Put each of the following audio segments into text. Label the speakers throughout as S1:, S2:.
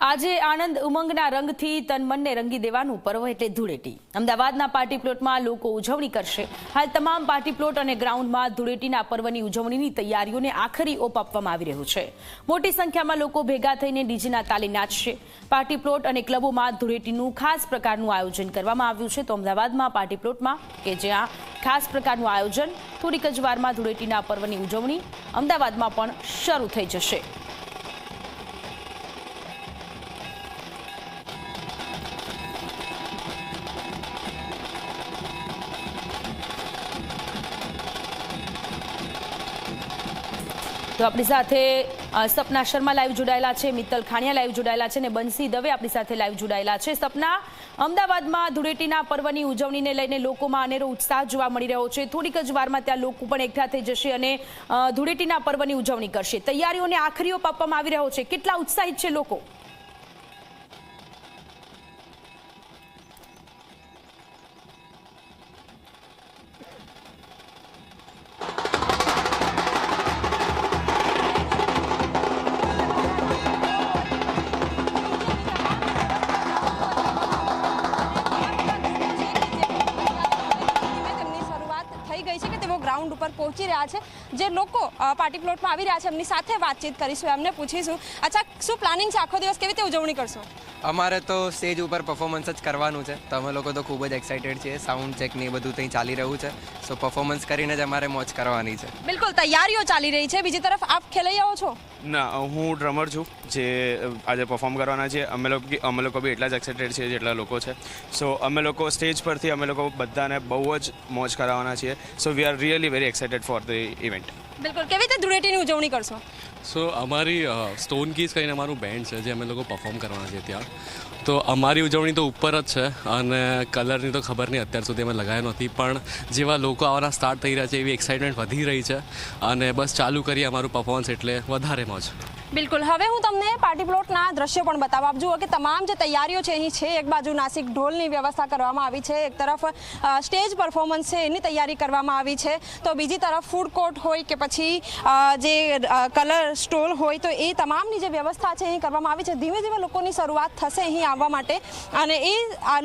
S1: આજે આનંદ ઉમંગના રંગથી તન મનને રંગી દેવાનું પર્વ એટલે ધૂળેટી. અમદાવાદના પાર્ટી પ્લોટમાં લોકો ઉજવણી કરશે. હાલ તમામ પાર્ટી પ્લોટ અને ગ્રાઉન્ડમાં ધૂળેટીના પર્વની ઉજવણીની તૈયારીઓને આખરી ઓપ આપવામાં આવી રહ્યું છે. મોટી સંખ્યામાં લોકો ભેગા થઈને ડીજેના તાલે નાચશે. પાર્ટી પ્લોટ અને ક્લબોમાં ધૂળેટીનું ખાસ પ્રકારનું આયોજન કરવામાં આવ્યું છે. તો અમદાવાદમાં પાર્ટી પ્લોટમાં કે જ્યાં ખાસ પ્રકારનું આયોજન, થોડીક જ વારમાં ધૂળેટીના પર્વની ઉજવણી અમદાવાદમાં પણ શરૂ થઈ જશે. તો આપણી સાથે સપના શર્મા લાઈવ જોડાયેલા છે, મિત્તલ ખાણિયા લાઈવ જોડાયેલા છે અને બંસી દવે આપણી સાથે લાઈવ જોડાયેલા છે. સપના, અમદાવાદમાં ધૂળેટીના પર્વની ઉજવણીને લઈને લોકોમાં અનેરો ઉત્સાહ જોવા મળી રહ્યો છે. થોડીક જ વારમાં ત્યાં લોકો પણ એકઠા થઈ જશે અને ધૂળેટીના પર્વની ઉજવણી કરશે. તૈયારીઓને આખરી ઓપ આપવામાં આવી રહ્યો છે. કેટલા ઉત્સાહિત છે લોકો?
S2: ગ્રાઉન્ડ ઉપર પહોંચી રહ્યા છે. જે લોકો પાર્ટી પ્લોટમાં આવી રહ્યા છે એમની સાથે વાતચીત કરીશું, એમને પૂછીશું. અચ્છા, શું પ્લાનિંગ છે? આખો દિવસ કેવી રીતે ઉજવણી કરશો?
S3: અમારે તો સ્ટેજ ઉપર પરફોર્મન્સ જ કરવાનું છે, તો અમે લોકો તો ખૂબ જ એક્સાઇટેડ છીએ. સાઉન્ડ ચેક ને એ બધું ત્યાં ચાલી રહ્યું છે, સો પરફોર્મન્સ કરીને જ અમારે મોજ કરવાની છે.
S2: બિલકુલ, તૈયારીઓ ચાલી રહી છે. બીજી તરફ આપ ખેલૈયાઓ છો?
S4: ના, હું ડ્રમર છું જે આજે પરફોર્મ કરવાના છે. અમે લોકો બી એટલા જ એક્સાઇટેડ છીએ જેટલા લોકો છે. સો અમે લોકો સ્ટેજ પરથી અમે લોકો બધાને બહુ જ મોજ કરાવવાના છીએ. So we are really very excited for the event.
S2: બિલકુલ, કેવી રીતે ધૂળેટીની ઉજવણી કરશો?
S5: સો અમારી સ્ટોન કીઝ કરીને અમારું બેન્ડ છે જે અમે લોકો પરફોર્મ કરવાના છે ત્યાં. તો અમારી ઉજવણી તો ઉપર જ છે અને કલરની તો ખબર નહીં, અત્યાર સુધી અમે લગાવ્યા નથી. પણ જેવા લોકો આવવાના સ્ટાર્ટ થઈ રહ્યા છે એવી એક્સાઇટમેન્ટ વધી રહી છે અને બસ ચાલુ કરીએ અમારું પરફોર્મન્સ એટલે વધારે મોજ.
S2: બિલકુલ, હવે હું તમને પાર્ટી પ્લોટના દ્રશ્યો પણ બતાવવા. આપ જુઓ કે તમામ જે તૈયારીઓ છે અહીં છે. એક બાજુ નાસિક ઢોલની વ્યવસ્થા કરવામાં આવી છે, એક તરફ સ્ટેજ પરફોર્મન્સ છે એની તૈયારી કરવામાં આવી છે, તો બીજી તરફ ફૂડ કોર્ટ હોય કે પછી જે કલર સ્ટોલ હોય તો એ તમામની જે વ્યવસ્થા છે અહીં કરવામાં આવી છે. ધીમે ધીમે લોકોની શરૂઆત થશે અહીં આવવા માટે અને એ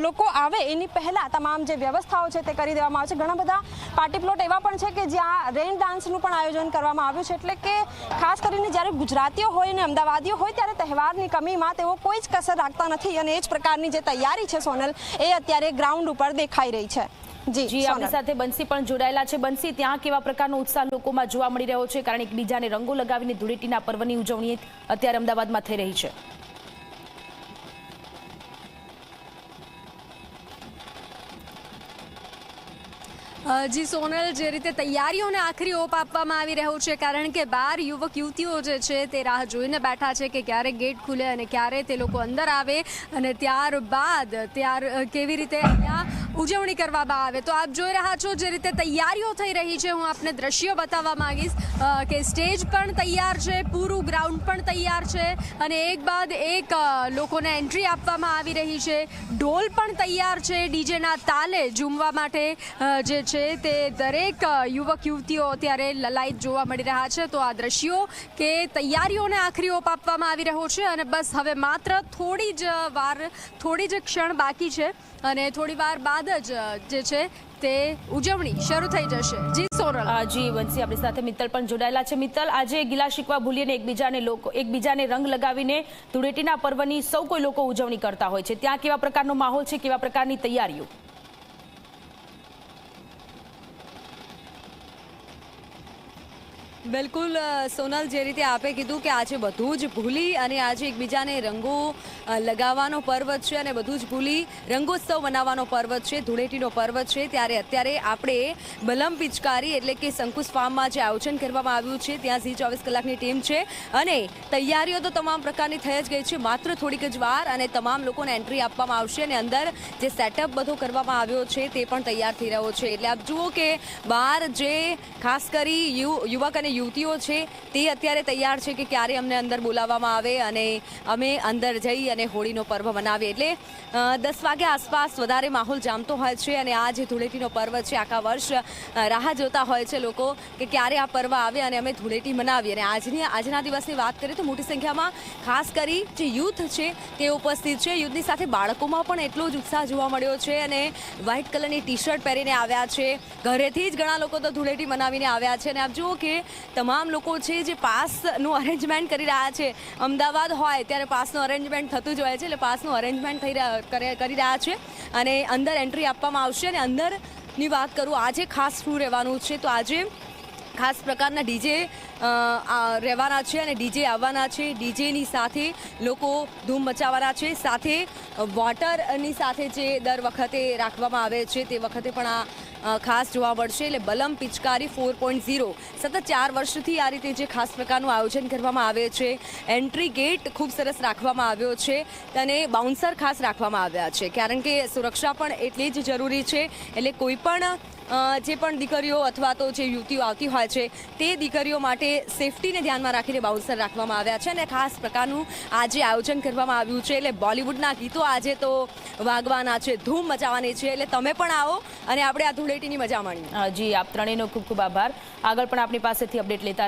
S2: લોકો આવે એની પહેલાં તમામ જે વ્યવસ્થાઓ છે તે કરી દેવામાં આવે છે. ઘણા બધા પાર્ટી પ્લોટ એવા પણ છે કે જ્યાં રેન ડાન્સનું પણ આયોજન કરવામાં આવ્યું છે. એટલે કે ખાસ કરીને જ્યારે ગુજરાતીઓ હોય ને અમદાવાદીઓ હોય ત્યારે તહેવારની કમીમાં તેઓ કોઈ જ કસર રાખતા નથી અને એ જ પ્રકારની જે તૈયારી છે સોનલ, એ અત્યારે ગ્રાઉન્ડ ઉપર દેખાઈ રહી છે.
S1: જી, આપણી સાથે બંસી પણ જોડાયેલા છે. બંસી, ત્યાં કેવા પ્રકારનો ઉત્સાહ લોકોમાં જોવા મળી રહ્યો છે? કારણ એકબીજાને રંગો લગાવીને ધૂળેટીના પર્વની ઉજવણી અત્યારે અમદાવાદમાં થઈ રહી છે.
S6: જી સોનલ, જે રીતે તૈયારીઓને આખરી ઓપ આપવામાં આવી રહ્યો છે, કારણ કે 12 યુવક યુવતીઓ જે છે તે રાહ જોઈને બેઠા છે કે ક્યારે ગેટ ખુલે અને ક્યારે તે લોકો અંદર આવે અને ત્યારબાદ કેવી રીતે અહીંયા ઉજવણી કરવામાં આવે. તો આપ જોઈ રહ્યા છો જે રીતે તૈયારીઓ થઈ રહી છે. હું આપને દ્રશ્યો બતાવવા માંગીશ કે સ્ટેજ પણ તૈયાર છે, પૂરું ગ્રાઉન્ડ પણ તૈયાર છે અને એક બાદ એક લોકોને એન્ટ્રી આપવામાં આવી રહી છે. ઢોલ પણ તૈયાર છે, ડીજેના તાલે ઝૂમવા માટે જે છે તે દરેક યુવક યુવતીઓ અત્યારે લલાયત જોવા મળી રહ્યા છે. તો આ દ્રશ્યો કે તૈયારીઓને આખરી ઓપ આપવામાં આવી રહ્યો છે અને બસ હવે માત્ર થોડી જ ક્ષણ બાકી છે અને થોડી વાર બાદ જ જે છે તે ઉજવણી શરૂ થઈ જશે. જી સોનલ.
S1: જી બંસી, આપણી સાથે મિત્તલ પણ જોડાયેલા છે. મિત્તલ, આજે ગિલા શિકવા ભૂલીને એકબીજાને રંગ લગાવીને ધૂળેટીના પર્વની સૌ કોઈ લોકો ઉજવણી કરતા હોય છે. ત્યાં કેવા પ્રકારનો માહોલ છે, કેવા પ્રકારની તૈયારીઓ?
S6: બિલકુલ સોનલ, જે રીતે આપે કીધું કે આજે બધું જ ભૂલી અને આજે એકબીજાને રંગો લગાવવાનો પર્વ છે અને બધું જ ભૂલી રંગોત્સવ મનાવવાનો પર્વ છે, ધૂળેટીનો પર્વ છે. ત્યારે અત્યારે આપણે બલમ પિચકારી એટલે કે શંકુસ ફાર્મમાં જે આયોજન કરવામાં આવ્યું છે ત્યાં ઝી 24 કલાકની ટીમ છે અને તૈયારીઓ તો તમામ પ્રકારની થઈ જ ગઈ છે. માત્ર થોડીક જ વાર અને તમામ લોકોને એન્ટ્રી આપવામાં આવશે અને અંદર જે સેટઅપ બધો કરવામાં આવ્યો છે તે પણ તૈયાર થઈ રહ્યો છે. એટલે આપ જુઓ કે બહાર જે ખાસ કરી યુવક અને
S7: યુવતીઓ છે તે અત્યારે તૈયાર છે કે ક્યારે અમને અંદર બોલાવવામાં આવે અને અમે અંદર જઈ અને હોળીનો પર્વ મનાવીએ. એટલે 10 વાગ્યા આસપાસ વધારે માહોલ જામતો હોય છે અને આ જે ધૂળેટીનો પર્વ છે આખા વર્ષ રાહ જોતા હોય છે લોકો કે ક્યારે આ પર્વ આવે અને અમે ધૂળેટી મનાવીએ. અને આજના દિવસની વાત કરીએ તો મોટી સંખ્યામાં ખાસ કરી જે યુથ છે તે ઉપસ્થિત છે. યુથની સાથે બાળકોમાં પણ એટલો જ ઉત્સાહ જોવા મળ્યો છે અને વ્હાઇટ કલરની ટી શર્ટ પહેરીને આવ્યા છે. ઘરેથી જ ઘણા લોકો તો ધૂળેટી મનાવીને આવ્યા છે. અને આપ જુઓ કે તમામ લોકો છે જે પાસનું અરેન્જમેન્ટ કરી રહ્યા છે. અમદાવાદ હોય ત્યારે પાસનું અરેન્જમેન્ટ થતું જ હોય છે, એટલે પાસનું અરેન્જમેન્ટ કરી રહ્યા છે અને અંદર એન્ટ્રી આપવામાં આવશે. અને અંદરની વાત કરું આજે ખાસ શું રહેવાનું છે તો આજે ખાસ પ્રકારના ડીજે રહેવાના છે અને ડીજે આવવાના છે. ડીજેની સાથે લોકો ધૂમ મચાવવાના છે. સાથે વોટરની સાથે જે દર વખતે રાખવામાં આવે છે તે વખતે પણ આ ખાસ જોવા મળશે. એટલે બલમ પિચકારી 4.0 સતત 4 વર્ષથી આ રીતે જે ખાસ પ્રકારનું આયોજન કરવામાં આવે છે. એન્ટ્રી ગેટ ખૂબ સરસ રાખવામાં આવ્યો છે અને બાઉન્સર ખાસ રાખવામાં આવ્યા છે કારણ કે સુરક્ષા પણ એટલી જ જરૂરી છે. એટલે કોઈ પણ જે પણ દીકરીઓ અથવા તો જે યુવતીઓ આવતી હોય છે તે દીકરીઓ માટે સેફટીને ધ્યાનમાં રાખીને બાઉન્સર રાખવામાં આવ્યા છે અને ખાસ પ્રકારનું આજે આયોજન કરવામાં આવ્યું છે. એટલે બોલિવૂડના ગીતો આજે તો વાગવાના છે, ધૂમ મચાવવાની છે. એટલે તમે પણ આવો અને આપણે આ ધૂળેટીની મજા માણીએ.
S1: જી, આપ ત્રણેયનો ખૂબ ખૂબ આભાર. આગળ પણ આપની પાસેથી અપડેટ લેતા